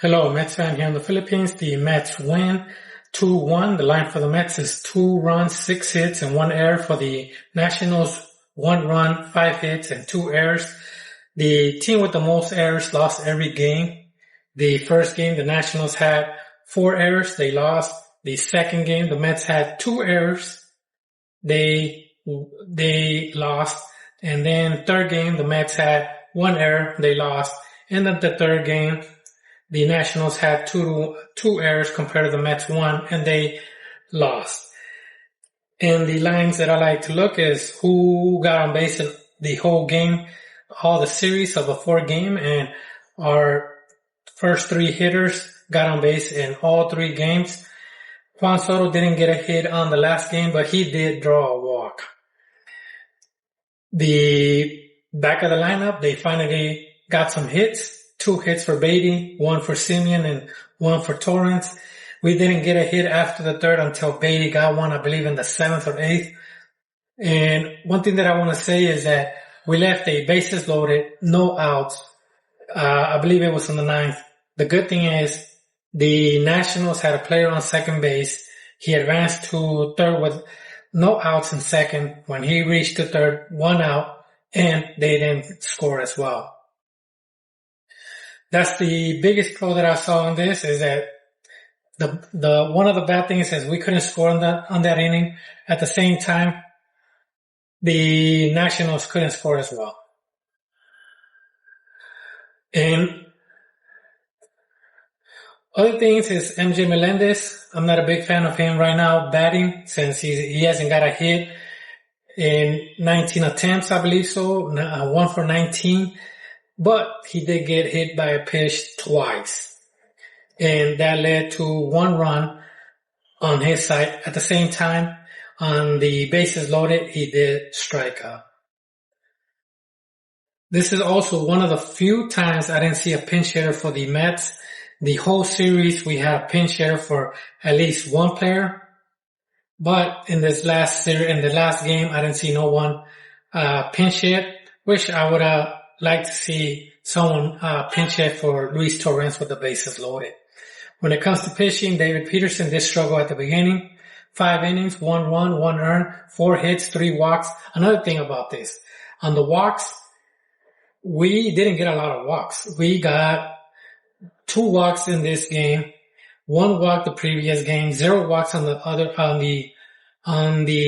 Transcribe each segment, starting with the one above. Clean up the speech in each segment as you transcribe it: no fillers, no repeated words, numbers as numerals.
Hello, Mets fan here in the Philippines. The Mets win 2-1. The line for the Mets is 2 runs, 6 hits, and 1 error. For the Nationals, 1 run, 5 hits, and 2 errors. The team with the most errors lost every game. The first game, the Nationals had 4 errors. They lost. The second game, the Mets had 2 errors. They lost. And then third game, the Mets had 1 error. They lost. And then the third game, the Nationals had two errors compared to the Mets 1, and they lost. And the lines that I like to look is who got on base in the whole game, all the series of the 4 game, and our first 3 hitters got on base in all 3 games. Juan Soto didn't get a hit on the last game, but he did draw a walk. The back of the lineup, they finally got some hits. 2 hits for Beatty, 1 for Simeon, and 1 for Torrance. We didn't get a hit after the third until Beatty got one, I believe, in the 7th or 8th. And one thing that I want to say is that we left a bases loaded, no outs. I believe it was on the 9th. The good thing is the Nationals had a player on second base. He advanced to third with no outs in second. When he reached the third, 1 out, and they didn't score as well. That's the biggest pro that I saw on this, is that the one of the bad things is we couldn't score on that inning. At the same time, the Nationals couldn't score as well. And other things is MJ Melendez. I'm not a big fan of him right now batting, since he hasn't got a hit in 19 attempts, I believe so, 1 for 19. But he did get hit by a pitch twice, and that led to 1 run on his side. At the same time, on the bases loaded, he did strike out. This is also one of the few times I didn't see a pinch hitter for the Mets. The whole series, we had a pinch hitter for at least 1 player. But in this last series, in the last game, I didn't see no one pinch hit, which I would like to see someone pinch hit for Luis Torrance with the bases loaded. When it comes to pitching, David Peterson did struggle at the beginning. 5 innings, 1 run, 1 earned, 4 hits, 3 walks. Another thing about this, on the walks, we didn't get a lot of walks. We got 2 walks in this game, 1 walk the previous game, 0 walks on the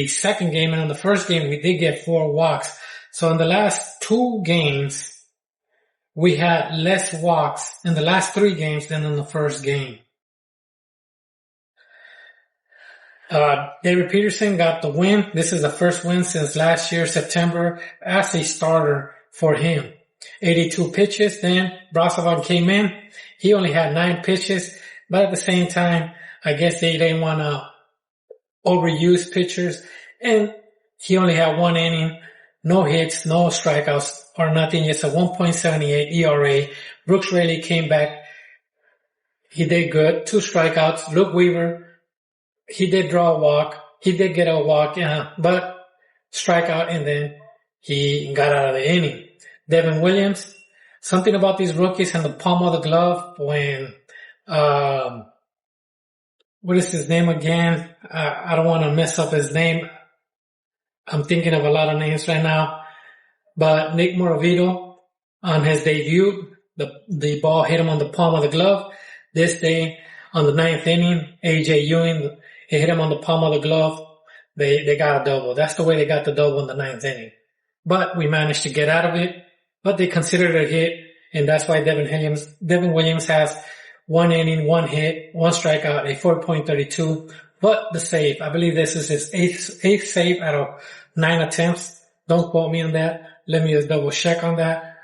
second game, and on the first game we did get 4 walks. So in the last 2 games, we had less walks in the last 3 games than in the first game. David Peterson got the win. This is the first win since last year, September, as a starter for him. 82 pitches. Then Brasavan came in. He only had 9 pitches, but at the same time, I guess they didn't want to overuse pitchers, and he only had 1 inning. No hits, no strikeouts, or nothing. It's a 1.78 ERA. Brooks Raley came back. He did good. 2 strikeouts. Luke Weaver, he did draw a walk. He did get a walk, but strikeout, and then he got out of the inning. Devin Williams, something about these rookies and the palm of the glove when, what is his name again? I don't want to mess up his name. I'm thinking of a lot of names right now, but Nick Moravito, on his debut, the ball hit him on the palm of the glove. This day, on the 9th inning, AJ Ewing, it hit him on the palm of the glove. They got a double. That's the way they got the double in the 9th inning. But we managed to get out of it, but they considered it a hit, and that's why Devin Williams has 1 inning, 1 hit, 1 strikeout, a 4.32. But the save, I believe this is his 8th save out of 9 attempts. Don't quote me on that. Let me just double check on that.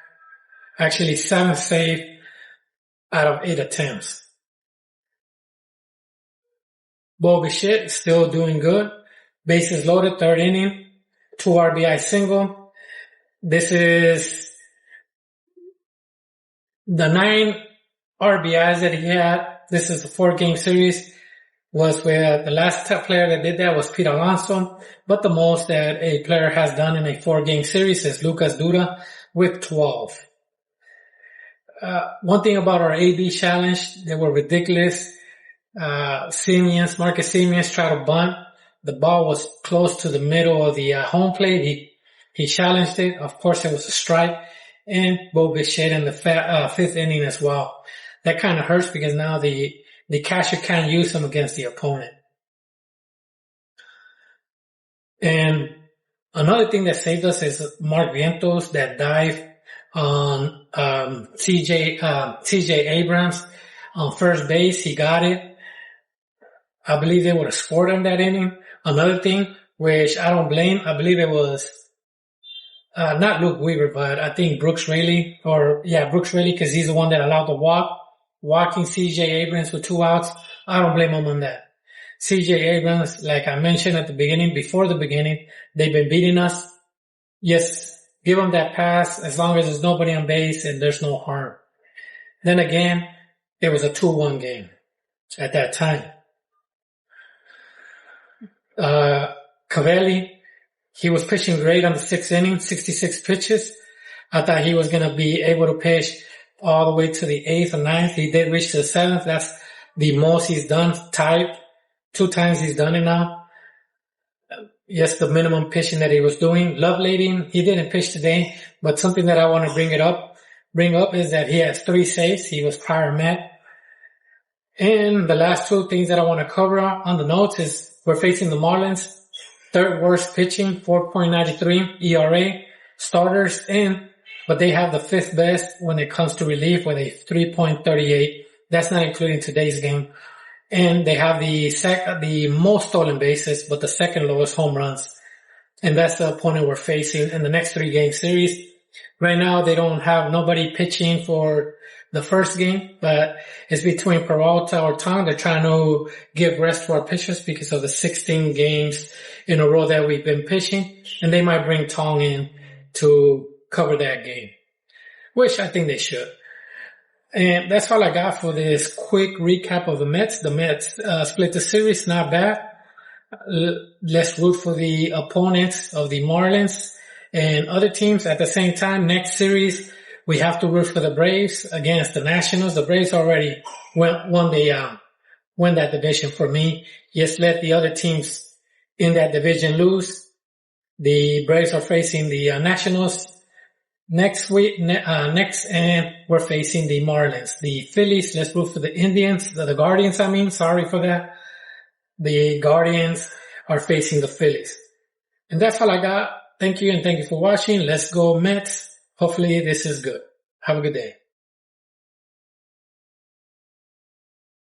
Actually, 7th save out of 8 attempts. Bo Bichette is still doing good. Bases loaded, 3rd inning, 2 RBI single. This is the 9 RBIs that he had. This is the 4-game series. Was where the last player that did that was Pete Alonso, but the most that a player has done in a 4-game series is Lucas Duda with 12. One thing about our AB challenge, they were ridiculous. Marcus Simeons tried to bunt. The ball was close to the middle of the home plate. He challenged it. Of course, it was a strike. And Bo Bichette in the fifth inning as well. That kind of hurts because now the catcher can't use him against the opponent. And another thing that saved us is Mark Vientos, that dive on CJ Abrams on first base. He got it. I believe they would have scored on that inning. Another thing, which I don't blame, I believe it was not Luke Weaver, but I think Brooks Raley, because he's the one that allowed the walking CJ Abrams with 2 outs. I don't blame him on that. CJ Abrams, like I mentioned at the beginning, before the beginning, they've been beating us. Yes, give him that pass as long as there's nobody on base and there's no harm. Then again, it was a 2-1 game at that time. Cavalli, he was pitching great on the 6th inning, 66 pitches. I thought he was going to be able to pitch all the way to the 8th or 9th. He did reach to the 7th. That's the most he's done, tied. 2 times he's done it now. Yes, the minimum pitching that he was doing. Lovelady, he didn't pitch today, but something that I want to bring up is that he has 3 saves. He was prior Met. And the last 2 things that I want to cover on the notes is we're facing the Marlins. 3rd worst pitching, 4.93 ERA, starters but they have the 5th best when it comes to relief with a 3.38. That's not including today's game. And they have the most stolen bases, but the 2nd lowest home runs. And that's the opponent we're facing in the next 3-game series. Right now, they don't have nobody pitching for the first game, but it's between Peralta or Tong. They're trying to give rest to our pitchers because of the 16 games in a row that we've been pitching. And they might bring Tong in to cover that game, which I think they should. And that's all I got for this quick recap of the Mets. The Mets split the series, not bad. Let's root for the opponents of the Marlins and other teams at the same time. Next series, we have to root for the Braves against the Nationals. The Braves already won that division for me. Yes, let the other teams in that division lose. The Braves are facing the Nationals next week, and we're facing the Marlins. The Phillies, let's root for the Indians, the Guardians, sorry for that. The Guardians are facing the Phillies. And that's all I got. Thank you, and thank you for watching. Let's go Mets. Hopefully this is good. Have a good day.